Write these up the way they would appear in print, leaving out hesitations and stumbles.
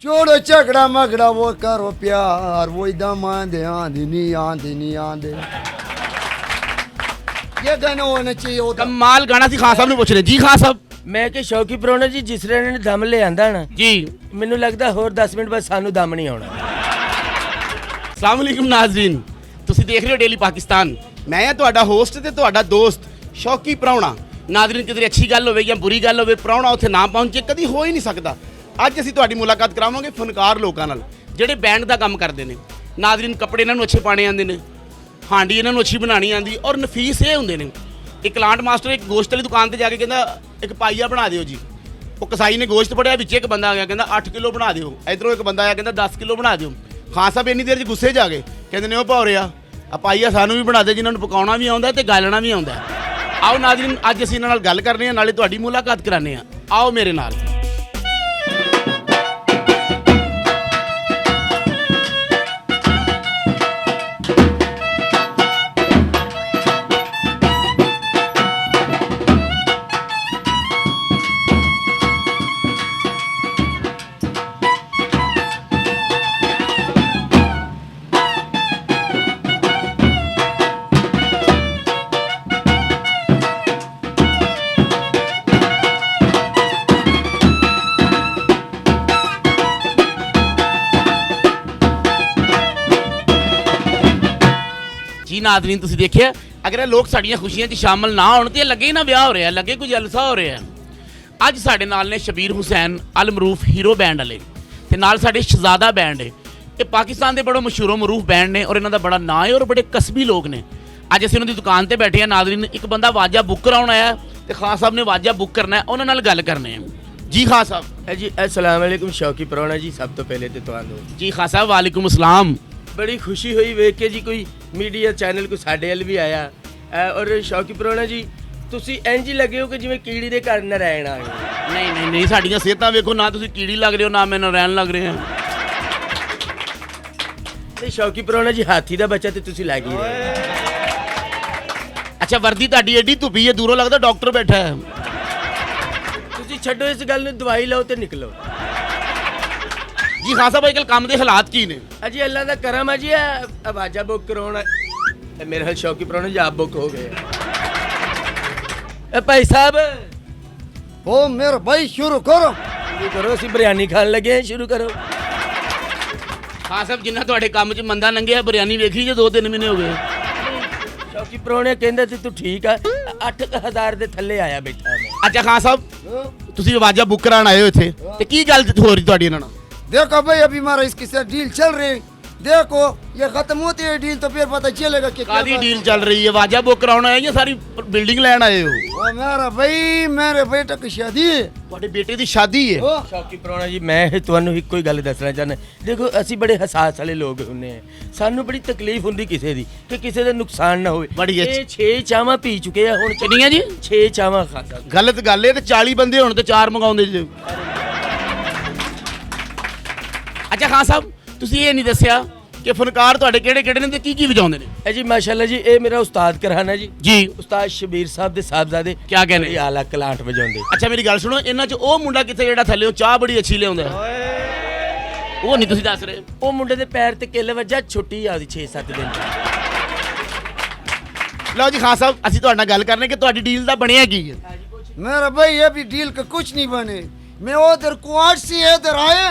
छोड़ो झगड़ा मगड़ा वो करो प्यार वो एकदम आंधे आंधे नहीं आंधे ये गाना होना चाहिए होता कमाल गाना सी खान साहब ने पूछ रहे जी खान साहब ਮੈਂ ਕਿ ਸ਼ੌਕੀ ਪ੍ਰਾਹੁਣਾ ਜੀ ਜਿਸ ਤਰ੍ਹਾਂ ਇਹਨਾਂ ਨੇ ਦਮ ਲਿਆਂਦਾ ਨਾ ਜੀ ਮੈਨੂੰ ਲੱਗਦਾ ਹੋਰ 10 ਮਿੰਟ ਬਾਅਦ ਸਾਨੂੰ ਦਮ ਨਹੀਂ ਆਉਣਾ। ਅਸਲਾਮ ਵਾਲੇਕੁਮ ਨਾਜ਼ਰੀਨ, ਤੁਸੀਂ ਦੇਖ ਰਹੇ ਹੋ ਡੇਲੀ ਪਾਕਿਸਤਾਨ। ਮੈਂ ਹਾਂ ਤੁਹਾਡਾ ਹੋਸਟ ਤੇ ਤੁਹਾਡਾ ਦੋਸਤ ਸ਼ੌਕੀ ਪ੍ਰਾਹੁਣਾ। ਨਾਜ਼ਰੀਨ, ਕਿਤੇ ਅੱਛੀ ਗੱਲ ਹੋਵੇ ਜਾਂ ਬੁਰੀ ਗੱਲ ਹੋਵੇ, ਪ੍ਰਾਹੁਣਾ ਉੱਥੇ ਨਾ ਪਹੁੰਚੇ ਕਦੀ ਹੋ ਹੀ ਨਹੀਂ ਸਕਦਾ। ਅੱਜ ਅਸੀਂ ਤੁਹਾਡੀ ਮੁਲਾਕਾਤ ਕਰਾਵਾਂਗੇ ਫਨਕਾਰ ਲੋਕਾਂ ਨਾਲ ਜਿਹੜੇ ਬੈਂਡ ਦਾ ਕੰਮ ਕਰਦੇ ਨੇ। ਨਾਜ਼ਰੀਨ, ਕੱਪੜੇ ਇਹਨਾਂ ਨੂੰ ਅੱਛੇ ਪਾਣੇ ਆਉਂਦੇ ਨੇ, ਹਾਂਡੀ ਇਹਨਾਂ ਨੂੰ ਅੱਛੀ ਬਣਾਉਣੀ ਆਉਂਦੀ ਔਰ ਨਫੀਸ ਇਹ ਹੁੰਦੇ ਨੇ। ਇੱਕ ਪਲਾਂਟ ਮਾਸਟਰ ਇੱਕ ਗੋਸ਼ਤ ਵਾਲੀ ਦੁਕਾਨ ਤੇ ਜਾ ਕੇ ਕਹਿੰਦਾ ਇੱਕ ਪਾਈਆ ਬਣਾ ਦਿਓ ਜੀ। ਉਹ ਕਸਾਈ ਨੇ ਗੋਸ਼ਤ ਫੜਿਆ, ਵਿੱਚ ਇੱਕ ਬੰਦਾ ਆ ਗਿਆ ਕਹਿੰਦਾ 8 ਕਿਲੋ ਬਣਾ ਦਿਓ। ਇਧਰੋਂ ਇੱਕ ਬੰਦਾ ਆਇਆ ਕਹਿੰਦਾ 10 ਕਿਲੋ ਬਣਾ ਦਿਓ। ਖਾਨ ਸਾਹਿਬ ਇੰਨੀ ਦੇਰ 'ਚ ਗੁੱਸੇ 'ਚ ਆ ਗਏ, ਕਹਿੰਦੇ ਨੇ ਉਹ ਭੌਰਿਆ ਆ ਪਾਈਆ ਸਾਨੂੰ ਵੀ ਬਣਾ ਦੇ ਜਿਨ੍ਹਾਂ ਨੂੰ ਪਕਾਉਣਾ ਵੀ ਆਉਂਦਾ ਤੇ ਗਾਲਣਾ ਵੀ ਆਉਂਦਾ। ਆਓ ਨਾਜ਼ਰੀਨ, ਅੱਜ ਅਸੀਂ ਇਹਨਾਂ ਨਾਲ ਗੱਲ ਕਰਨੀ ਆ, ਨਾਲੇ ਤੁਹਾਡੀ ਮੁਲਾਕਾਤ ਕਰਾਉਂਦੇ ਆ। ਆਓ ਮੇਰੇ ਨਾਲ। ਜੀ ਨਾਜ਼ਰੀਨ, ਤੁਸੀਂ ਦੇਖਿਆ ਅਗਰ ਇਹ ਲੋਕ ਸਾਡੀਆਂ ਖੁਸ਼ੀਆਂ 'ਚ ਸ਼ਾਮਲ ਨਾ ਹੋਣ ਤੇ ਲੱਗੇ ਹੀ ਨਾ ਵਿਆਹ ਹੋ ਰਿਹਾ, ਲੱਗੇ ਕੋਈ ਜਲਸਾ ਹੋ ਰਿਹਾ। ਅੱਜ ਸਾਡੇ ਨਾਲ ਨੇ ਸ਼ਬੀਰ ਹੁਸੈਨ ਅਲ ਮਰੂਫ ਹੀਰੋ ਬੈਂਡ ਵਾਲੇ ਤੇ ਨਾਲ ਸਾਡੇ ਸ਼ਹਜ਼ਾਦਾ ਬੈਂਡ ਹੈ। ਇਹ ਪਾਕਿਸਤਾਨ ਦੇ ਬੜਾ ਮਸ਼ਹੂਰ ਮਰੂਫ ਬੈਂਡ ਨੇ ਔਰ ਇਹਨਾਂ ਦਾ ਬੜਾ ਨਾਂ ਹੈ ਔਰ ਬੜੇ ਕਸਬੀ ਲੋਕ ਨੇ। ਅੱਜ ਅਸੀਂ ਉਹਨਾਂ ਦੀ ਦੁਕਾਨ ਤੇ ਬੈਠੇ ਹਾਂ। ਨਾਜ਼ਰੀਨ, ਇੱਕ ਬੰਦਾ ਵਾਜਾ ਬੁੱਕ ਕਰਾਉਣ ਆਇਆ ਤੇ ਖਾਨ ਸਾਹਿਬ ਨੇ ਵਾਜਾ ਬੁੱਕ ਕਰਨਾ ਹੈ, ਉਹਨਾਂ ਨਾਲ ਗੱਲ ਕਰਨੇ ਹੈ। ਜੀ ਖਾਨ ਸਾਹਿਬ। ਜੀ ਅਸਲਾਮ ਵਾਲੇਕੁਮ ਸ਼ੌਕੀ ਪ੍ਰਾਹੁਣਾ ਜੀ, ਸਭ ਤੋਂ ਪਹਿਲੇ ਤੇ ਤੁਹਾਨੂੰ ਜੀ ਖਾਨ ਸਾਹਿਬ, ਵਾਲੇਕੁਮ ਅਸਲਾਮ। ਬੜੀ ਖੁਸ਼ੀ ਹੋਈ ਵੇਖ ਕੇ ਜੀ ਕੋਈ ਮੀਡੀਆ ਚੈਨਲ ਕੋਈ ਸਾਡੇ ਵੱਲ ਵੀ ਆਇਆ। ਔਰ ਸ਼ੌਕੀ ਪ੍ਰਾਹੁਣਾ ਜੀ, ਤੁਸੀਂ ਇੰਝ ਹੀ ਲੱਗੇ ਹੋ ਕਿ ਜਿਵੇਂ ਕੀੜੀ ਦੇ ਘਰ ਨਾ ਰਹਿਣ ਆਏ ਹੋ। ਨਹੀਂ, ਸਾਡੀਆਂ ਸਿਹਤਾਂ ਵੇਖੋ, ਨਾ ਤੁਸੀਂ ਕੀੜੀ ਲੱਗ ਰਹੇ ਹੋ ਨਾ ਮੈਨੂੰ ਰਹਿਣ ਲੱਗ ਰਹੇ ਆ। ਤੇ ਸ਼ੌਕੀ ਪ੍ਰਾਹੁਣਾ ਜੀ, ਹਾਥੀ ਦਾ ਬੱਚਾ ਤੇ ਤੁਸੀਂ ਲੱਗ ਹੀ ਰਹੇ। ਅੱਛਾ, ਵਰਦੀ ਤੁਹਾਡੀ ਐਡੀ ਧੁੱਪੀ ਹੈ, ਦੂਰੋਂ ਲੱਗਦਾ ਡਾਕਟਰ ਬੈਠਾ ਹੈ। ਤੁਸੀਂ ਛੱਡੋ ਇਸ ਗੱਲ ਨੂੰ, ਦਵਾਈ ਲਓ ਤੇ ਨਿਕਲੋ। ਜੀ ਖਾਨ ਸਾਹਿਬ, ਅੱਜਕੱਲ ਕੰਮ ਦੇ ਹਾਲਾਤ ਕੀ ਨੇ? ਅਜੀ ਅੱਲਾ ਦਾ ਕਰਮ ਹੈ ਜੀ, ਆਵਾਜ਼ਾ ਬੁੱਕ ਕਰਾਉਣਾ ਮੇਰੇ ਹਾਲ ਸ਼ੌਕੀ ਪ੍ਰਾਹੁਣਾ ਜੀ ਆਪ ਬੁੱਕ ਹੋ ਗਏ। ਭਾਈ ਸਾਹਿਬ ओ मेरे भाई शुरू करो ਸ਼ੁਰੂ ਕਰੋ, ਅਸੀਂ ਬਿਰਿਆਨੀ ਖਾਣ ਲੱਗੇ ਹਾਂ, ਸ਼ੁਰੂ ਕਰੋ। ਖਾਨ ਸਾਹਿਬ, ਜਿੰਨਾ ਤੁਹਾਡੇ ਕੰਮ 'ਚ ਮੰਦਾ ਲੰਘਿਆ, ਬਿਰਿਆਨੀ ਵੇਖੀ ਜੇ 2-3 ਮਹੀਨੇ ਹੋ ਗਏ। ਸ਼ੌਕੀ ਪ੍ਰਾਹੁਣੇ ਕਹਿੰਦਾ ਤੇ ਤੂੰ ਠੀਕ ਆ, 8000 ਦੇ ਥੱਲੇ ਆਇਆ ਬੈਠਾ ਮੈਂ। ਅੱਛਾ ਖਾਨ ਸਾਹਿਬ, ਤੁਸੀਂ ਆਵਾਜ਼ਾਂ ਬੁੱਕ ਕਰਾਉਣ ਆਏ ਹੋ ਇੱਥੇ ਤੇ ਕੀ ਗੱਲ ਹੋ ਰਹੀ ਤੁਹਾਡੀ ਇਹਨਾਂ ਨਾਲ? देखो भाई अभी हमारा इसके साथ डील चल रही, देखो ये खत्म होती है डील तो फिर पता चलेगा कि क्या ਕਾਦੀ बात ਡੀਲ ਚੱਲ ਰਹੀ ਹੈ? ਆਵਾਜ਼ਾਂ ਬੁੱਕ ਕਰਾਉਣ ਆਏ ਜਾਂ ਸਾਰੀ ਬਿਲਡਿੰਗ ਲੈਣ ਆਏ ਹੋ? है। ओ मेरा भाई मेरे बेटे की शादी है। ਤੁਹਾਡੇ ਬੇਟੇ ਦੀ ਸ਼ਾਦੀ ਹੈ? ओ ਸ਼ੌਕੀ ਪ੍ਰਾਹੁਣਾ ਜੀ, ਮੈਂ ਤੁਹਾਨੂੰ ਇੱਕੋ ਹੀ ਗੱਲ ਦੱਸਣਾ ਚਾਹੁੰਦਾ। ਦੇਖੋ, ਅਸੀਂ ਬੜੇ ਹਸਾਸ ਵਾਲੇ ਲੋਕ ਹੁੰਦੇ ਆ, ਸਾਨੂੰ ਬੜੀ ਤਕਲੀਫ ਹੁੰਦੀ ਕਿਸੇ ਦੀ ਕਿ ਕਿਸੇ ਦਾ ਨੁਕਸਾਨ ਨਾ ਹੋਵੇ। ਬੜੀ ਇਹ 6 ਚਾਵਾਂ ਪੀ ਚੁੱਕੇ ਆ ਹੁਣ। ਕਿੰਨੀਆਂ ਜੀ? 6 ਚਾਵਾਂ ਖਾਦਾ। ਗਲਤ ਗੱਲ ਹੈ, ਤੇ 40 ਬੰਦੇ ਹੋਣ ਤੇ 4 ਮੰਗਾਉਂਦੇ ਜੀ। ਅੱਛਾ ਖਾਨ ਸਾਹਿਬ, ਤੁਸੀਂ ਇਹ ਨਹੀਂ ਦੱਸਿਆ ਕਿ ਫਨਕਾਰ ਤੁਹਾਡੇ ਕਿਹੜੇ ਨੇ ਤੇ ਕੀ ਵਜਾਉਂਦੇ ਨੇ? ਇਹ ਜੀ ਮਾਸ਼ਾਅੱਲਾ ਜੀ, ਇਹ ਮੇਰਾ ਉਸਤਾਦ ਕਰਹਾਨਾ ਜੀ। ਜੀ ਉਸਤਾਦ ਸ਼ਬੀਰ ਸਾਹਿਬ ਦੇ ਸਾਹਿਬਜ਼ਾਦੇ ਕਿਆ ਕਹਿੰਦੇ? ਬੜੀ ਆਲਾ ਕਲਾਂਟ ਵਜਾਉਂਦੇ। ਅੱਛਾ, ਮੇਰੀ ਗੱਲ ਸੁਣੋ, ਇਹਨਾਂ 'ਚ ਉਹ ਮੁੰਡਾ ਕਿੱਥੇ ਜਿਹੜਾ ਥੱਲੇ ਉਹ ਚਾਹ ਬੜੀ ਅੱਛੀ ਲਿਆਉਂਦਾ? ਉਹ ਨਹੀਂ ਤੁਸੀਂ ਦੱਸ ਰਹੇ। ਉਹ ਮੁੰਡੇ ਦੇ ਪੈਰ ਤੇ ਕਿੱਲ ਵੱਜਾ, ਛੁੱਟੀ ਆ ਉਹਦੀ 6-7 ਦਿਨ ਦੀ। ਲਓ ਜੀ ਖਾਨ ਸਾਹਿਬ, ਅਸੀਂ ਤੁਹਾਡੇ ਨਾਲ ਗੱਲ ਕਰਨੇ ਕਿ ਤੁਹਾਡੀ ਡੀਲ ਦਾ ਬਣਿਆ ਕੀ ਹੈ? मेरा भाई अभी डील का कुछ नहीं बने, मैं उधर कुआट से इधर आए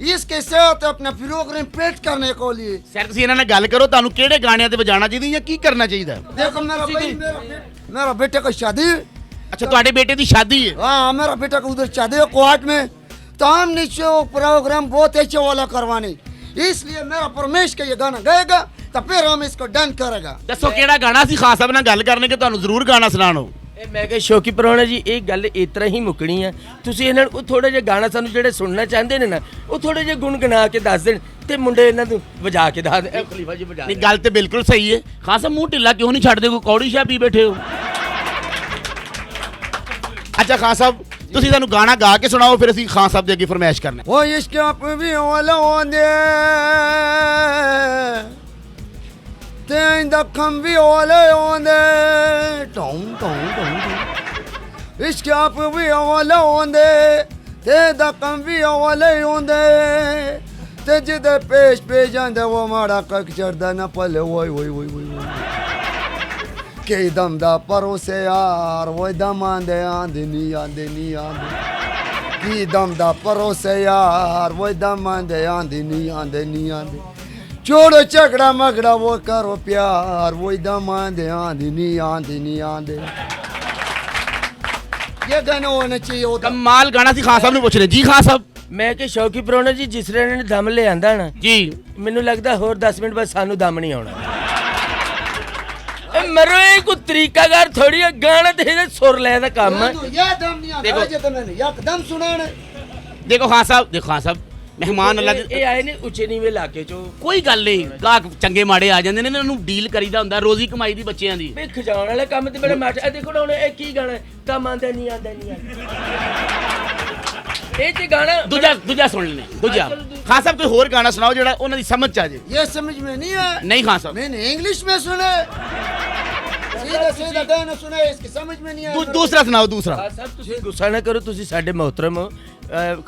इसके साथ अपना प्रोग्राम पेश करने को लिए। ਸਰ, ਤੁਸੀਂ ਇਹਨਾਂ ਨਾਲ ਗੱਲ ਕਰੋ, ਤੁਹਾਨੂੰ ਕਿਹੜੇ ਗਾਣਿਆਂ ਤੇ ਵਜਾਣਾ ਚਾਹੀਦਾ ਜਾਂ ਕੀ ਕਰਨਾ ਚਾਹੀਦਾ? देखो मेरा भाई मेरा बेटे का शादी। ਅੱਛਾ, ਤੁਹਾਡੇ ਬੇਟੇ ਦੀ ਸ਼ਾਦੀ ਹੈ? हाँ मेरा बेटा का उधर शादी है कुआट में, तो हम नीचे प्रोग्राम बहुत अच्छे वाला करवाने, इसलिए मेरा परमेश का ये गाना गाएगा तो फिर हम इसको डन करेगा। ਦੱਸੋ ਕਿਹੜਾ ਗਾਣਾ? ਅਸੀਂ ਖਾਨ ਸਾਹਿਬ ਨਾਲ ਗੱਲ ਕਰਨੇ ਕਿ ਤੁਹਾਨੂੰ ਜ਼ਰੂਰ ਗਾਣਾ ਸੁਣਾਣੋ। ਇਹ ਮੈਂ ਕਿਹਾ ਸ਼ੌਕੀ ਪ੍ਰਾਹੁਣਾ ਜੀ, ਇਹ ਗੱਲ ਇਸ ਤਰ੍ਹਾਂ ਹੀ ਮੁੱਕਣੀ ਆ। ਤੁਸੀਂ ਇਹਨਾਂ ਨੂੰ ਥੋੜਾ ਜਿਹਾ ਗਾਣਾ ਸਾਨੂੰ ਜਿਹੜੇ ਸੁਣਨਾ ਚਾਹੁੰਦੇ ਨੇ ਨਾ, ਉਹ ਥੋੜੇ ਜਿਹਾ ਗੁਣਗੁਣਾ ਕੇ ਦੱਸ ਦੇਣ ਤੇ ਮੁੰਡੇ ਇਹਨਾਂ ਨੂੰ ਵਜਾ ਕੇ ਦੱਸ ਦੇ। ਖਲੀਫਾ ਜੀ ਵਜਾ ਨਹੀਂ, ਗੱਲ ਤੇ ਬਿਲਕੁਲ ਸਹੀ ਹੈ। ਖਾਨ ਸਾਹਿਬ, ਮੂੰਹ ਢਿੱਲਾ ਕਿਉਂ ਨਹੀਂ ਛੱਡਦੇ? ਕੋਈ ਕੌੜੀ ਸ਼ਾਹ ਪੀ ਬੈਠੇ ਹੋ? ਅੱਛਾ ਖਾਨ ਸਾਹਿਬ, ਤੁਸੀਂ ਸਾਨੂੰ ਗਾਣਾ ਗਾ ਕੇ ਸੁਣਾਓ, ਫਿਰ ਅਸੀਂ ਖਾਨ ਸਾਹਿਬ ਦੇ ਅੱਗੇ ਫਰਮਾਇਸ਼ ਕਰਨਾ। वो इसके आप भी वाला होंगे तें दखम भी वाले होंगे टों टों टों इसके आप भी वाला होंगे ते दखम भी वाले होंगे ते जिदे पेश पे जांदे वो माड़ा कक चढ़दा ना पले ओए ओए ओए ओए के दम दा परोसे यार वो दम आंदे आंदे नी आंदे नी आंदे की दम दा परोसे यार वो दम आंदे आंदे नी आंदे नी आंदे छोड़ो झगड़ा मगड़ा वो करो प्यार वो दम आंदे आंदे नी आंदे नी आंदे ये गाना होना चाहिए होता ਕਮਾਲ ਗਾਣਾ ਸੀ ਖਾਨ ਸਾਹਿਬ ਨੂੰ ਪੁੱਛ ਰਹੇ ਜੀ ਖਾਨ ਸਾਹਿਬ ਮੈਂ ਕਿ ਸ਼ੌਕੀ ਪ੍ਰਾਹੁਣਾ ਜੀ ਜਿਸ ਤਰ੍ਹਾਂ ਇਹਨਾਂ ਨੇ ਦਮ ਲਿਆਂਦਾ ਨਾ ਜੀ ਮੈਨੂੰ ਲੱਗਦਾ ਹੋਰ 10 ਮਿੰਟ ਬਾਅਦ ਸਾਨੂੰ ਦਮ ਨਹੀਂ ਆਉਣਾ ਇਹ ਮਰੋ ਇਹ ਕੋਈ ਤਰੀਕਾਕਾਰ ਥੋੜੀ ਆ ਗਾਣਾ ਤੇ ਇਹਦੇ ਸੁਰ ਲੈ ਦਾ ਕੰਮ ਆ ये दम नहीं आता देखो। जे तो मैंने यकदम सुनाना ਦੇਖੋ ਖਾਨ ਸਾਹਿਬ ਮਹਿਮਾਨ ਅੱਲਾ ਦੇ ਇਹ ਆਏ ਨੇ ਉੱਚੇ ਨੀਵੇਂ ਇਲਾਕੇ ਚੋਂ ਕੋਈ ਗੱਲ ਨਹੀਂ ਗਾਹਕ ਚੰਗੇ ਮਾੜੇ ਆ ਜਾਂਦੇ ਨੇ ਇਹਨਾਂ ਨੂੰ ਡੀਲ ਕਰੀਦਾ ਹੁੰਦਾ ਰੋਜ਼ੀ ਕਮਾਈ ਦੀ ਬੱਚਿਆਂ ਦੀ ਵੇ ਖਜਾਉਣ ਵਾਲੇ ਕੰਮ ਤੇ ਬੜਾ ਮਾਟ ਇਹ ਦੇਖੋ ਨਾ ਹੁਣ ਇਹ ਕੀ ਗਾਣਾ ਕੰਮ ਆਂਦਾ ਨਹੀਂ ਆਂਦਾ ਨਹੀਂ ਆਂਦਾ ਇਹ ਤੇ ਗਾਣਾ ਦੂਜਾ ਸੁਣ ਲੈਣੇ ਦੂਜਾ ਖਾਨ ਸਾਹਿਬ ਕੋਈ ਹੋਰ ਗਾਣਾ ਸੁਣਾਓ ਜਿਹੜਾ ਉਹਨਾਂ ਦੀ ਸਮਝ ਚ ਆ ਜੇ ये समझ में नहीं आया ਨਹੀਂ ਖਾਨ ਸਾਹਿਬ मैंने इंग्लिश में सुना सीधा सीधा गाना सुना है इसकी समझ में नहीं आया ਦੂਸਰਾ ਸੁਣਾਓ ਦੂਸਰਾ ਸਾਹਿਬ ਤੁਸੀਂ ਗੁੱਸਾ ਨਾ ਕਰੋ ਤੁਸੀਂ ਸਾਡੇ ਮੁਹਤਰਮ ਹੋ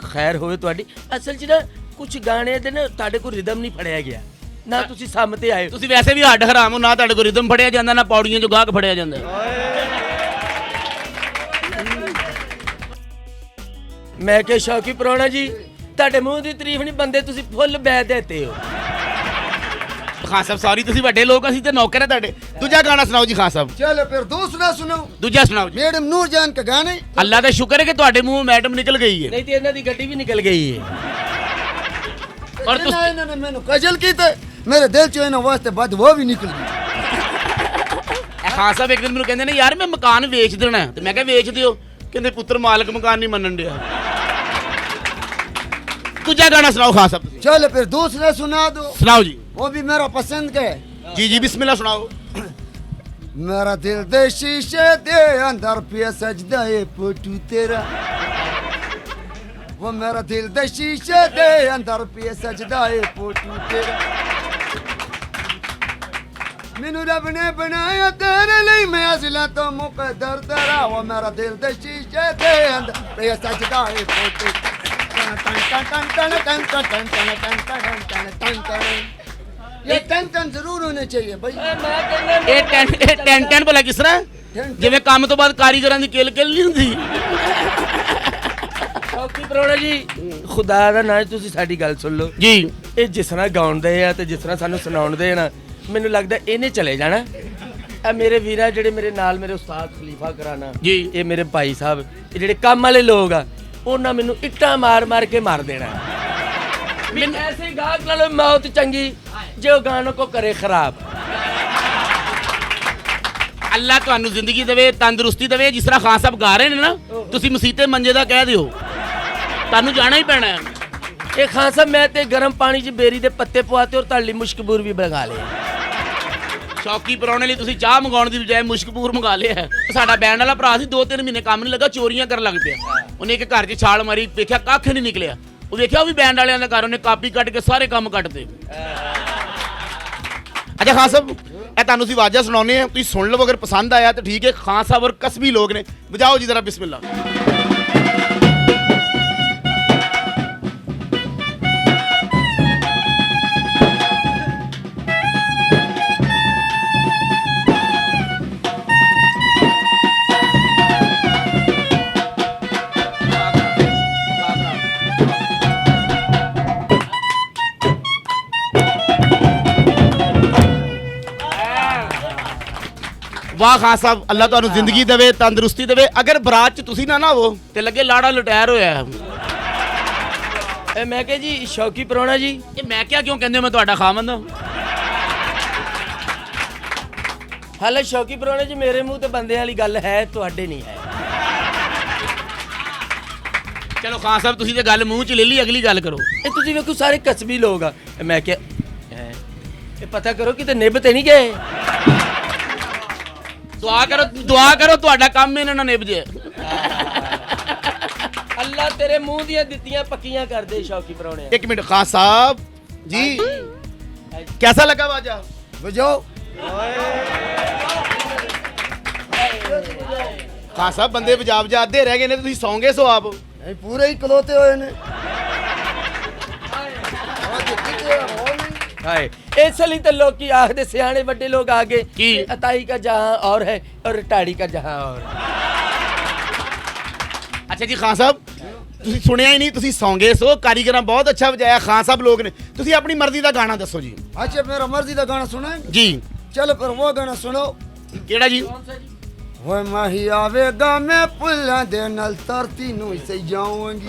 ਖੈਰ ਹੋਵੇ ਤੁਹਾਡੀ ਅਸਲ 'ਚ ਨਾ ਕੁਝ ਗਾਣੇ ਦੇ ਨਾ ਤੁਹਾਡੇ ਕੋਲ ਰਿਦਮ ਨਹੀਂ ਫੜਿਆ ਗਿਆ ਨਾ ਤੁਸੀਂ ਸਮ ਤੇ ਆਏ ਤੁਸੀਂ ਵੈਸੇ ਵੀ ਹੱਡ ਹਰਾਮ ਹੋ ਨਾ ਤੁਹਾਡੇ ਕੋਲ ਰਿਦਮ ਫੜਿਆ ਜਾਂਦਾ ਨਾ ਪੌੜੀਆਂ 'ਚੋਂ ਗਾਹਕ ਫੜਿਆ ਜਾਂਦਾ ਮੈਂ ਕਿਹਾ ਸ਼ੌਕੀ ਪ੍ਰਾਹੁਣਾ ਜੀ ਤੁਹਾਡੇ ਮੂੰਹ ਦੀ ਤਾਰੀਫ ਨਹੀਂ ਬੰਦੇ ਤੁਸੀਂ ਫੁੱਲ ਬੈ ਦੇਤੇ ਹੋ ਖਾਨ ਸਾਹਿਬ ਸੌਰੀ ਤੁਸੀਂ ਵੱਡੇ ਲੋਕ ਅਸੀਂ ਤੇ ਨੌਕਰ ਹੈ ਤੁਹਾਡੇ ਦੂਜਾ ਗਾਣਾ ਸੁਣਾਓ ਜੀ ਖਾਨ ਸਾਹਿਬ चलो फिर दूसरा सुनो ਦੂਜਾ ਸੁਣਾਓ ਜੀ मैडम नूरजान का गाने ਅੱਲਾ ਦਾ ਸ਼ੁਕਰ ਹੈ ਕਿ ਤੁਹਾਡੇ ਮੂੰਹੋਂ ਮੈਡਮ ਨਿਕਲ ਗਈ ਹੈ ਨਹੀਂ ਤੇ ਇਹਨਾਂ ਦੀ ਗੱਡੀ ਵੀ ਨਿਕਲ ਗਈ ਹੈ और तुस- जिन्ना इन्होंने मैंने कजल की थे मेरे दिल चो इन्होंने वास्ते बाद वो भी निकल गई ਇਹ ਖਾਨ ਸਾਹਿਬ ਇੱਕ ਦਿਨ ਮੈਨੂੰ ਕਹਿੰਦੇ ਨੇ ਯਾਰ ਮੈਂ ਮਕਾਨ ਵੇਚ ਦੇਣਾ ਹੈ। ਤੇ ਮੈਂ ਕਿਹਾ ਵੇਚ ਦਿਓ ਕਹਿੰਦੇ ਪੁੱਤਰ ਮਾਲਕ ਮਕਾਨ ਨਹੀਂ ਮੰਨਣ ਡਿਆ ਦੂਜਾ ਗਾਣਾ ਸੁਣਾਓ ਖਾਨ ਸਾਹਿਬ ਤੁਸੀਂ। चलो फिर दूसरा सुना दो ਸੁਣਾਓ ਜੀ वो भी मेरा पसंद का है ਜੀ ਜੀ ਬਿਸਮਿਲ੍ਲਾ ਸੁਣਾਓ मेरा दिल दे शीशे दे अंदर पे सजदा है फोटू तेरा वो मेरा दिल दे शीशे दे अंदर पे सजदा है फोटू तेरा मैनू रब ने बनाया तेरे लिए मैं असला तो मुकद्दर तेरा वो मेरा दिल दे शीशे दे अंदर पे सजदा है फोटू ये टन जरूर होने चाहिए भाई ਇਹ ਟੈਨ ਭਲਾ ਕਿਸ ਤਰ੍ਹਾਂ ਜਿਵੇਂ ਕੰਮ ਤੋਂ ਬਾਅਦ ਕਾਰੀਗਰਾਂ ਦੀ ਕਿਲ ਨਹੀਂ ਹੁੰਦੀ ਸ਼ੌਕੀ ਪ੍ਰਾਹੁਣਾ ਜੀ ਖੁਦਾ ਦਾ ਨਾਂ ਤੁਸੀਂ ਸਾਡੀ ਗੱਲ ਸੁਣ ਲਓ ਜੀ ਇਹ ਜਿਸ ਤਰ੍ਹਾਂ ਗਾਉਂਦੇ ਆ ਤੇ ਜਿਸ ਤਰ੍ਹਾਂ ਸਾਨੂੰ ਸੁਣਾਉਂਦੇ ਆ ਨਾ ਮੈਨੂੰ ਲੱਗਦਾ ਇਹਨੇ ਚਲੇ ਜਾਣਾ ਇਹ ਮੇਰੇ ਵੀਰਾ ਜਿਹੜੇ ਮੇਰੇ ਨਾਲ ਮੇਰੇ ਉਸਤਾਦ ਖਲੀਫਾ ਕਰਾਣਾ ਜੀ। ਇਹ ਮੇਰੇ ਭਾਈ ਸਾਹਿਬ ਇਹ ਜਿਹੜੇ ਕੰਮ ਵਾਲੇ ਲੋਕ ਆ ਉਹਨਾਂ ਮੈਨੂੰ ਇੱਟਾਂ ਮਾਰ ਮਾਰ ਕੇ ਮਾਰ ਦੇਣਾ ਮੈਨੂੰ ਐਸੇ ਗਾਹਕ ਨਾਲੋਂ ਮੌਤ ਚੰਗੀ ਜੋ ਗਾਣੋਂ ਕੋ ਕਰੇ ਖਰਾਬ ਅੱਲਾ ਤੁਹਾਨੂੰ ਜ਼ਿੰਦਗੀ ਦੇਵੇ ਤੰਦਰੁਸਤੀ ਦੇਵੇ ਜਿਸ ਤਰ੍ਹਾਂ ਖਾਨ ਸਾਹਿਬ ਗਾ ਰਹੇ ਨੇ ਨਾ ਤੁਸੀਂ ਮਸੀਤੇ ਮੰਜੇ ਦਾ ਕਹਿ ਦਿਓ ਤੁਹਾਨੂੰ ਜਾਣਾ ਹੀ ਪੈਣਾ ਹੈ ਇਹ ਖਾਨ ਸਾਹਿਬ ਮੈਂ ਤੇ ਗਰਮ ਪਾਣੀ 'ਚ ਬੇਰੀ ਦੇ ਪੱਤੇ ਪਵਾਤੇ ਔਰ ਤੁਹਾਡੀ ਮੁਸ਼ਕਬੂਰ ਵੀ ਬਣਾ ਲਏ ਸ਼ੌਕੀ ਪਰੌਣੇ ਲਈ ਤੁਸੀਂ ਚਾਹ ਮੰਗਾਉਣ ਦੀ ਬਜਾਏ ਮੁਸ਼ਕਪੂਰ ਮੰਗਾ ਲਿਆ ਹੈ। ਸਾਡਾ ਬੈਂਡ ਵਾਲਾ ਭਰਾ ਸੀ 2-3 ਮਹੀਨੇ ਕੰਮ ਨਹੀਂ ਲੱਗਾ ਚੋਰੀਆਂ ਕਰਨ ਲੱਗ ਪਿਆ ਉਹਨੇ ਇੱਕ ਘਰ 'ਚ ਛਾਲ ਮਾਰੀ ਵੇਖਿਆ ਕੱਖ ਨਹੀਂ ਨਿਕਲਿਆ ਉਹ ਵੇਖਿਆ ਉਹ ਵੀ ਬੈਂਡ ਵਾਲਿਆਂ ਦਾ ਘਰ ਉਹਨੇ ਕਾਪੀ ਕੱਟ ਕੇ ਸਾਰੇ ਕੰਮ ਕੱਟਦੇ ਅੱਛਾ ਖਾਨ ਸਾਹਿਬ ਇਹ ਤੁਹਾਨੂੰ ਅਸੀਂ ਆਵਾਜ਼ਾਂ ਸੁਣਾਉਂਦੇ ਆ ਤੁਸੀਂ ਸੁਣ ਲਓ ਅਗਰ ਪਸੰਦ ਆਇਆ ਤਾਂ ਠੀਕ ਹੈ ਖਾਨ ਸਾਹਿਬ ਔਰ ਕਸਬੀ ਲੋਕ ਨੇ ਵਜਾਓ ਜੀ ਜ਼ਰਾ ਬਿਸਮਿਲ੍ਲਾ ਵਾਹ ਖਾਨ ਸਾਹਿਬ ਅੱਲਾ ਤੁਹਾਨੂੰ ਜ਼ਿੰਦਗੀ ਦੇਵੇ ਤੰਦਰੁਸਤੀ ਦੇਵੇ ਅਗਰ ਬਰਾਤ 'ਚ ਤੁਸੀਂ ਨਾ ਹੋਵੋ ਤੇ ਲੱਗੇ ਲਾੜਾ ਲਟਾਇਰ ਹੋਇਆ ਇਹ ਮੈਂ ਕਿਹਾ ਜੀ ਸ਼ੌਕੀ ਪ੍ਰਾਹੁਣਾ ਜੀ ਇਹ ਮੈਂ ਕਿਉਂ ਕਹਿੰਦੇ ਹੋ ਮੈਂ ਤੁਹਾਡਾ ਖਾਮੰਦ ਹਾਂ ਹਾਲੇ ਸ਼ੌਕੀ ਪ੍ਰਾਹੁਣਾ ਜੀ ਮੇਰੇ ਮੂੰਹ ਤੇ ਬੰਦੇ ਵਾਲੀ ਗੱਲ ਹੈ ਤੁਹਾਡੇ ਨਹੀਂ ਹੈ ਚਲੋ ਖਾਨ ਸਾਹਿਬ ਤੁਸੀਂ ਤੇ ਗੱਲ ਮੂੰਹ 'ਚ ਲੈ ਲਈ ਅਗਲੀ ਗੱਲ ਕਰੋ ਇਹ ਤੁਸੀਂ ਵੇਖੋ ਸਾਰੇ ਕਸਬੀ ਲੋਕ ਆ ਇਹ ਮੈਂ ਕਿਹਾ ਇਹ ਪਤਾ ਕਰੋ ਕਿਤੇ ਨਿਭ ਤੇ ਨਹੀਂ ਗਏ ਦੁਆ ਕਰੋ ਤੁਹਾਡਾ ਕੰਮ ਇਹਨਾਂ ਨਾਲ ਨਿਭ ਜੇ ਅੱਲਾ ਤੇਰੇ ਮੂੰਹ ਦੀਆਂ ਦਿੱਤੀਆਂ ਪੱਕੀਆਂ ਕਰ ਦੇ ਸ਼ੌਕੀ ਪ੍ਰਾਹੁਣੇ ਇੱਕ ਮਿੰਟ ਖਾਨ ਸਾਹਿਬ ਜੀ कैसा लगा बाजा बजाओ खान साहब बंदे बजा बजा अद्धे रह गए ने तुसीं सौंगे सो आप नहीं पूरे ही कलोते हुए ने ਹਾਏ ਇਸ ਲਈ ਤਾਂ ਲੋਕੀ ਆਖਦੇ ਸਿਆਣੇ ਵੱਡੇ ਲੋਕ ਆਗੇ ਕੀ? ਅਤਾਈ ਕਾ ਜਹਾਂ ਔਰ ਹੈ ਔਰ ਟਾੜੀ ਕਾ ਜਹਾਂ ਔਰ। ਅੱਛਾ ਜੀ ਖਾਨ ਸਾਹਿਬ ਤੁਸੀਂ ਸੁਣਿਆ ਹੀ ਨਹੀਂ, ਤੁਸੀਂ ਸੌਂਗੇ ਸੋ ਕਾਰੀਗਰਾਂ ਬਹੁਤ ਅੱਛਾ ਵਜਾਇਆ ਖਾਨ ਸਾਹਿਬ ਲੋਕ ਨੇ। ਤੁਸੀਂ ਆਪਣੀ ਮਰਜ਼ੀ ਦਾ ਗਾਣਾ ਦੱਸੋ ਜੀ। अच्छा मेरा मर्जी का गाना सुना है? ਜੀ चलो फिर वो गाना सुनो। ਕਿਹੜਾ ਜੀ? वो माही आवेगा मैं पुल्ला दे नल तरती नु से जाऊंगी।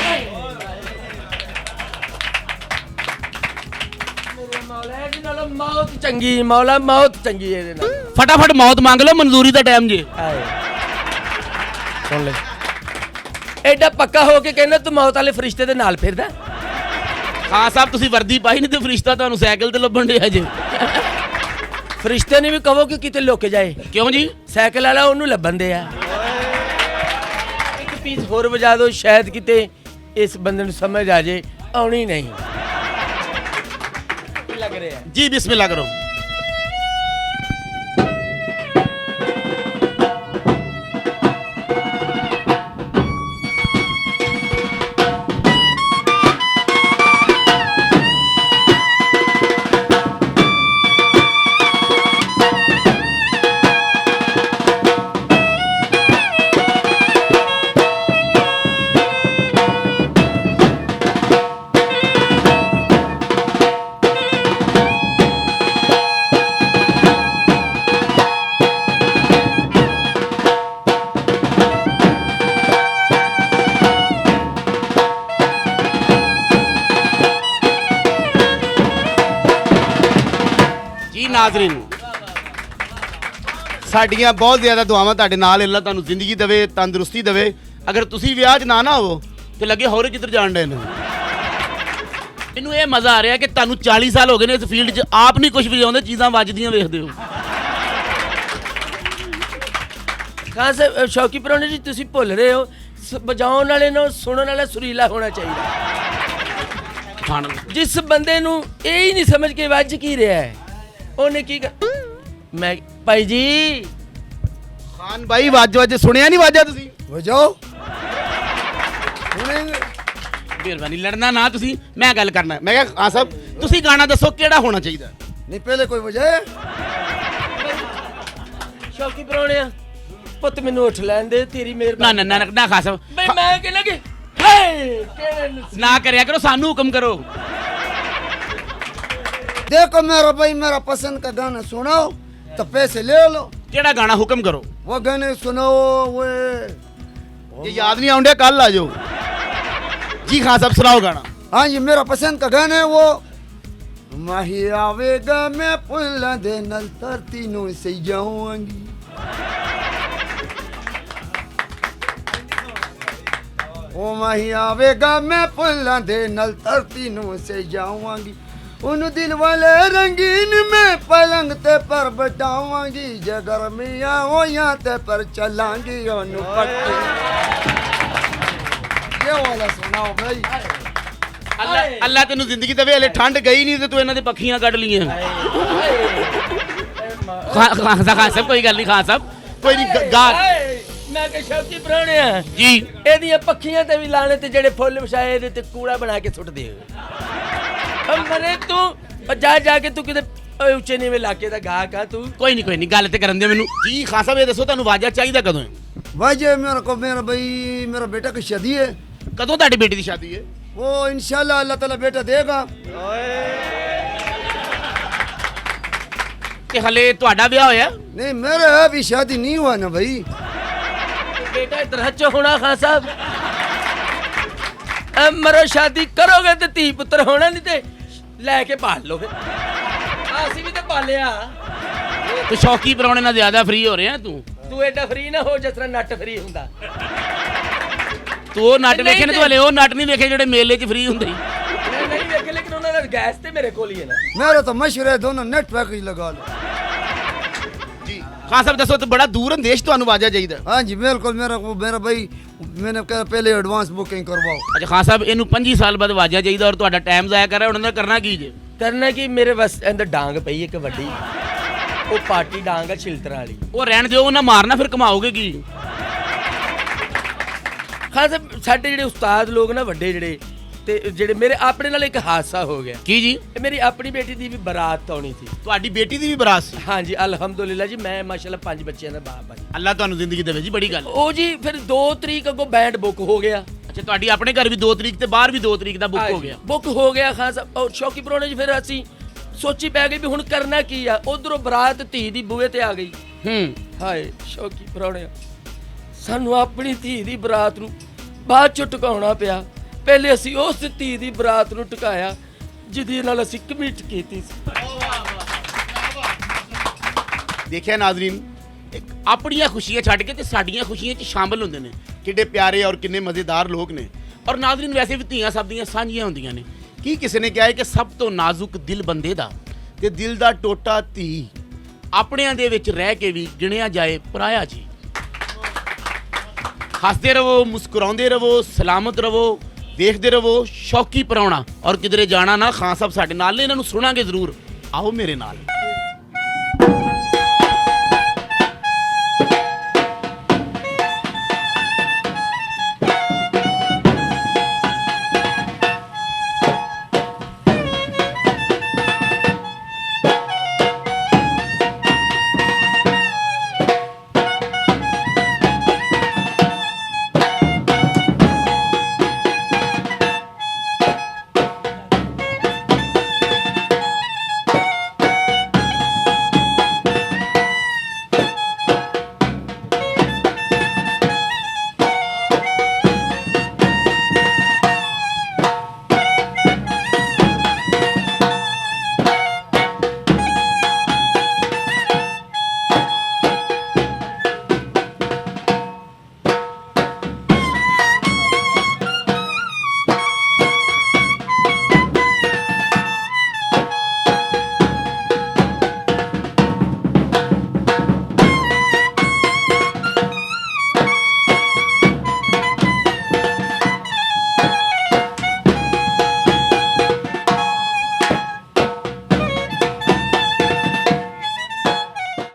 ਮੌਲਾ ਇਹਦੇ ਨਾਲੋਂ ਮੌਤ ਚੰਗੀ, ਮੌਲਾ ਮੌਤ ਚੰਗੀ ਇਹਦੇ ਨਾਲ। ਫਟਾਫਟ ਮੌਤ ਮੰਗ ਲਓ, ਮਨਜ਼ੂਰੀ ਦਾ ਟਾਈਮ ਜੇ। ਹਾਏ ਸੁਣ ਲੈ ਐਡਾ ਪੱਕਾ ਹੋ ਕੇ ਕਹਿੰਦਾ ਤੂੰ ਮੌਤ ਵਾਲੇ ਫਰਿਸ਼ਤੇ ਦੇ ਨਾਲ ਫਿਰਦਾ। ਖਾਨ ਸਾਹਿਬ ਤੁਸੀਂ ਵਰਦੀ ਪਾਈ ਨਹੀਂ ਤੇ ਫਰਿਸ਼ਤਾ ਤੁਹਾਨੂੰ ਸਾਈਕਲ ਤੇ ਲੱਭਣ ਡਿਆ ਜੇ। ਫਰਿਸ਼ਤੇ ਨੇ ਵੀ ਕਹੋ ਕਿ ਕਿਤੇ ਲੁਕ ਜਾਏ। ਕਿਉਂ ਜੀ? ਸਾਈਕਲ ਵਾਲਾ ਉਹਨੂੰ ਲੱਭਣ ਦੇ ਆ। ਇੱਕ ਪੀਸ ਹੋਰ ਵਜਾ ਦਿਓ, ਸ਼ਾਇਦ ਕਿਤੇ ਇਸ ਬੰਦੇ ਨੂੰ ਸਮਝ ਆ ਜੇ। ਆਉਣੀ ਨਹੀਂ ਲੱਗ ਰਿਹਾ ਜੀ ਬਿਸਮਿਲ੍ਲਾ ਕਰੋ। ਜੀ ਨਾਜ਼ਰੀਨ ਸਾਡੀਆਂ ਬਹੁਤ ਜ਼ਿਆਦਾ ਦੁਆਵਾਂ ਤੁਹਾਡੇ ਨਾਲ, ਅੱਲਾ ਤੁਹਾਨੂੰ ਜ਼ਿੰਦਗੀ ਦੇਵੇ, ਤੰਦਰੁਸਤੀ ਦੇਵੇ। ਅਗਰ ਤੁਸੀਂ ਵਿਆਹ 'ਚ ਨਾ ਹੋਵੋ ਤੇ ਲੱਗੇ ਹੋਰੇ ਕਿੱਧਰ ਜਾਣ ਡੇ ਨੇ। ਮੈਨੂੰ ਇਹ ਮਜ਼ਾ ਆ ਰਿਹਾ ਕਿ ਤੁਹਾਨੂੰ 40 ਸਾਲ ਹੋ ਗਏ ਨੇ ਇਸ ਫੀਲਡ 'ਚ, ਆਪ ਨਹੀਂ ਕੁਝ ਵਜਾਉਂਦੇ, ਚੀਜ਼ਾਂ ਵੱਜਦੀਆਂ ਵੇਖਦੇ ਹੋ। ਖਾਨ ਸਾਹਿਬ ਸ਼ੌਕੀ ਪ੍ਰਾਹੁਣੇ ਜੀ ਤੁਸੀਂ ਭੁੱਲ ਰਹੇ ਹੋ ਵਜਾਉਣ ਵਾਲੇ ਨੂੰ ਸੁਣਨ ਵਾਲਾ ਸੁਰੀਲਾ ਹੋਣਾ ਚਾਹੀਦਾ। ਖਾਣ ਜਿਸ ਬੰਦੇ ਨੂੰ ਇਹ ਹੀ ਨਹੀਂ ਸਮਝ ਕੇ ਵੱਜ ਕੀ ਰਿਹਾ ਹੈ ਉਹਨੇ ਕੀ ਮੈਂ ਭਾਈ ਜੀ ਖਾਨ ਭਾਈ ਵੱਜ ਸੁਣਿਆ ਨਹੀਂ ਵਾਜਾ ਤੁਸੀਂ? बजाओ सुनेंगे। ਮਿਹਰਬਾਨੀ ਲੜਨਾ ਨਾ ਤੁਸੀਂ, ਮੈਂ ਗੱਲ ਕਰਨਾ। ਮੈਂ ਕਿਹਾ ਖਾਨ ਸਾਹਿਬ ਤੁਸੀਂ ਗਾਣਾ ਦੱਸੋ ਕਿਹੜਾ ਹੋਣਾ ਚਾਹੀਦਾ। नहीं पहले कोई बजाए। ਸ਼ੌਕੀ ਪ੍ਰਾਹੁਣਿਆ ਪੁੱਤ ਮੈਨੂੰ ਉੱਠ ਲੈਣ ਦੇ ਤੇਰੀ ਨਾ ਮਿਹਰਬਾਨੀ। ਨਾ ਨਾ ਨਾ ਖਾਨ ਸਾਹਿਬ ਬਈ ਮੈਂ ਕਹਿੰਦਾ ਕਿ ਹੇ ਕਿਹੜੇ ਨਾ ਕਰਿਆ ਕਰੋ, ਸਾਨੂੰ ਹੁਕਮ ਕਰੋ। देखो मेरा भाई मेरा पसंद का गाना सुनाओ तो पैसे ले लो। ਕਿਹੜਾ ਗਾਣਾ ਹੁਕਮ ਕਰੋ। वो गाने सुनाओ वो ਜੇ ਯਾਦ ਨਹੀਂ ਆਉਂਦਾ ਕੱਲ ਆ ਜਾਓ। ਜੀ ਖਾਨ ਸਾਹਿਬ ਸੁਣਾਓ ਗਾਣਾ। हाँ जी मेरा पसंद का गाना है वो माही आवेगा मैं पुल्ला दे नल तरती नु से जाऊंगी। ओ माही आवेगा मैं पुल्ला दे नल तरती नु से जाऊंगी। उन दिल वाले रंगीन में पलंग ते पर बटाऊंगी। जे गर्मियां हो यहाँ ते पर चलांगी ओनु पट्टी। ये वाला सुनाओ भाई। ਅੱਲਾ ਅੱਲਾ ਤੈਨੂੰ ਜ਼ਿੰਦਗੀ ਦੇਵੇ, ਹਲੇ ਠੰਡ ਗਈ ਨਹੀਂ ਤੇ ਤੂੰ ਇਹਨਾਂ ਦੇ ਪੱਖੀਆਂ ਕੱਢ ਲੀਆਂ। ਖਾਨ ਸਾਹਿਬ ਕੋਈ ਗੱਲ ਨਹੀਂ, ਖਾਨ ਸਾਹਿਬ ਕੋਈ ਨਹੀਂ ਗਾ। ਮੈਂ ਕਿ ਸ਼ੌਕੀ ਪ੍ਰਾਹੁਣਿਆ ਜੀ ਇਹਦੀਆਂ ਪੱਖੀਆਂ ਤੇ ਵੀ ਲਾਣੇ ਤੇ ਜਿਹੜੇ ਫੁੱਲ ਵਿਛਾਏ ਇਹਦੇ ਤੇ ਕੂੜਾ ਬਣਾ ਕੇ ਸੁੱਟ ਦੇ। ਮਰੇ ਤੂੰ ਜਾ ਕੇ ਤੂੰ ਕਿਤੇ ਉੱਚੇ ਨੀਵੇਂ ਇਲਾਕੇ ਦਾ ਗਾਹਕ ਆ ਤੂੰ। ਕੋਈ ਨਹੀਂ ਗੱਲ ਤੇ ਕਰਨ ਦੇ ਮੈਨੂੰ। ਜੀ ਖਾਨ ਸਾਹਿਬ ਇਹ ਦੱਸੋ ਤੁਹਾਨੂੰ ਵਾਜਾ ਚਾਹੀਦਾ ਕਦੋਂ ਹੈ? वजह मेरे को मेरा भाई मेरा बेटा की शादी है। ਕਦੋਂ ਤੁਹਾਡੀ ਬੇਟੀ ਦੀ ਸ਼ਾਦੀ ਹੈ? वो इंशाल्लाह अल्लाह ताला बेटा देगा। ਤੇ ਹਲੇ ਤੁਹਾਡਾ ਵਿਆਹ ਹੋਇਆ? नहीं मेरा अभी शादी नहीं हुआ ना भाई। बेटा इधर हच्चो होना खान साहब मरो शादी करोगे तो धी पुत्र होना नहीं ते लैके पाल लो फिर ਅਸੀਂ ਵੀ ਤਾਂ ਪਾਲਿਆ। ਤੂੰ ਸ਼ੌਕੀ ਪ੍ਰਾਹੁਣੇ ਨਾਲ ਜ਼ਿਆਦਾ ਫ੍ਰੀ ਹੋ ਰਿਹਾ ਤੂੰ ਐਡਾ ਫ੍ਰੀ ਨਾ ਹੋ ਜਿਸ ਤਰ੍ਹਾਂ ਨੱਟ ਫ੍ਰੀ ਹੁੰਦਾ। ਤੂੰ ਉਹ ਨੱਟ ਵੇਖੇ ਨੇ, ਤੂੰ ਹਲੇ ਉਹ ਨੱਟ ਨਹੀਂ ਵੇਖੇ ਜਿਹੜੇ ਮੇਲੇ 'ਚ ਫ੍ਰੀ ਹੁੰਦੇ। ਨਹੀਂ ਵੇਖੇ ਲੇਕਿਨ ਉਹਨਾਂ ਦਾ ਗੈਸ ਤੇ ਮੇਰੇ ਕੋਲ ਹੀ ਹੈ ਨਾ। मेरा तो मशवरा है दोनों नेट पैकेज लगा लो। ਜੀ ਖਾਨ ਸਾਹਿਬ ਦੱਸੋ ਤੇ ਬੜਾ ਦੂਰ ਅੰਦੇਸ਼ ਤੁਹਾਨੂੰ ਵਾਜਾ ਚਾਹੀਦਾ। हाँ जी बिल्कुल मेरा भाई मैंने कहा पहले एडवांस बुकिंग करवाओ। ਅੱਛਾ ਖਾਨ ਸਾਹਿਬ ਇਹਨੂੰ 25 ਸਾਲ ਬਾਅਦ ਵਾਜਾ ਚਾਹੀਦਾ ਔਰ ਤੁਹਾਡਾ ਟਾਈਮ ਜ਼ਾਇਆ ਕਰ ਰਿਹਾ, ਉਹਨਾਂ ਦਾ ਕਰਨਾ ਕੀ ਜੇ? ਕਰਨਾ ਕੀ ਮੇਰੇ ਬਸ ਅੰਦਰ ਡਾਂਗ ਪਈ ਇੱਕ ਵੱਡੀ, ਉਹ ਪਾਰਟੀ ਡਾਂਗ ਆ ਛਿਲਤਰ ਵਾਲੀ। ਉਹ ਰਹਿਣ ਦਿਓ, ਉਹਨਾਂ ਮਾਰਨਾ ਫਿਰ ਕਮਾਓਗੇ ਕੀ? ਖਾਸ ਸਾਡੇ ਜਿਹੜੇ ਉਸਤਾਦ ਲੋਕ ਨਾ ਵੱਡੇ ਜਿਹੜੇ ਤੇ ਜਿਹੜੇ ਮੇਰੇ ਆਪਣੇ ਨਾਲ ਇੱਕ ਹਾਦਸਾ ਹੋ ਗਿਆ। ਕੀ ਜੀ? ਇਹ ਮੇਰੀ ਆਪਣੀ ਬੇਟੀ ਦੀ ਵੀ ਬਰਾਤ ਆਉਣੀ ਸੀ। ਤੁਹਾਡੀ ਬੇਟੀ ਦੀ ਵੀ ਬਰਾਤ ਸੀ? ਹਾਂਜੀ ਅਲਹਮਦੁਲਿਲਾ ਜੀ, ਮੈਂ ਮਾਸ਼ਾਅੱਲਾ 5 ਬੱਚਿਆਂ ਦਾ ਬਾਪ ਹਾਂ ਜੀ। ਅੱਲਾਹ ਤੁਹਾਨੂੰ ਜ਼ਿੰਦਗੀ ਦੇਵੇ ਜੀ, ਬੜੀ ਗੱਲ। ਉਹ ਜੀ ਫਿਰ 2 ਤਰੀਕ ਅੱਗੋਂ ਬੈਂਡ ਬੁੱਕ ਹੋ ਗਿਆ। ਅੱਛਾ, ਤੁਹਾਡੀ ਆਪਣੇ ਘਰ ਵੀ 2 ਤਰੀਕ ਤੇ ਬਾਹਰ ਵੀ 2 ਤਰੀਕ ਦਾ ਬੁੱਕ ਹੋ ਗਿਆ? ਬੁੱਕ ਹੋ ਗਿਆ ਖਾਨ ਸਾਹਿਬ। ਔਰ ਸ਼ੌਕੀ ਪ੍ਰਾਹੁਣੇ ਜੀ ਫਿਰ ਅਸੀਂ ਸੋਚੀ ਪੈ ਗਈ ਵੀ ਹੁਣ ਕਰਨਾ ਕੀ ਆ। ਉਧਰੋਂ ਬਰਾਤ ਧੀ ਦੀ ਬੂਹੇ ਤੇ ਆ ਗਈ। ਹਾਏ ਸ਼ੌਕੀ ਪ੍ਰਾਹੁਣੇ, ਸਾਨੂੰ ਆਪਣੀ ਧੀ ਦੀ ਬਰਾਤ ਨੂੰ ਬਾਅਦ ਚ ਟਿਕਾਉਣਾ ਪਿਆ। ਪਹਿਲੇ ਅਸੀਂ ਉਸ ਧੀ ਦੀ ਬਰਾਤ ਨੂੰ ਟਿਕਾਇਆ ਜਿਹਦੇ ਨਾਲ ਅਸੀਂ ਕਮਿਟ ਕੀਤੀ ਸੀ। ਦੇਖਿਆ ਨਾਜ਼ਰੀਨ, ਇੱਕ ਆਪਣੀਆਂ ਖੁਸ਼ੀਆਂ ਛੱਡ ਕੇ ਤੇ ਸਾਡੀਆਂ ਖੁਸ਼ੀਆਂ 'ਚ ਸ਼ਾਮਲ ਹੁੰਦੇ ਨੇ। ਕਿੰਨੇ ਪਿਆਰੇ ਔਰ ਕਿੰਨੇ ਮਜ਼ੇਦਾਰ ਲੋਕ ਨੇ। ਔਰ ਨਾਜ਼ਰੀਨ, ਵੈਸੇ ਵੀ ਧੀਆਂ ਸਭ ਦੀਆਂ ਸਾਂਝੀਆਂ ਹੁੰਦੀਆਂ ਨੇ। ਕੀ ਕਿਸੇ ਨੇ ਕਿਹਾ ਹੈ ਕਿ ਸਭ ਤੋਂ ਨਾਜ਼ੁਕ ਦਿਲ ਬੰਦੇ ਦਾ ਤੇ ਦਿਲ ਦਾ ਟੋਟਾ ਧੀ ਆਪਣਿਆਂ ਦੇ ਵਿੱਚ ਰਹਿ ਕੇ ਵੀ ਗਿਣਿਆ ਜਾਏ ਪਰਾਇਆ ਜੀ। ਹੱਸਦੇ ਰਹੋ, ਮੁਸਕਰਾਉਂਦੇ ਰਹੋ, ਸਲਾਮਤ ਰਹੋ, ਵੇਖਦੇ ਰਹੋ ਸ਼ੌਕੀ ਪ੍ਰਾਹੁਣਾ। ਔਰ ਕਿਧਰੇ ਜਾਣਾ ਨਾ, ਖਾਨ ਸਾਹਿਬ ਸਾਡੇ ਨਾਲ ਨੇ, ਇਹਨਾਂ ਨੂੰ ਸੁਣਾਂਗੇ ਜ਼ਰੂਰ। ਆਓ ਮੇਰੇ ਨਾਲ।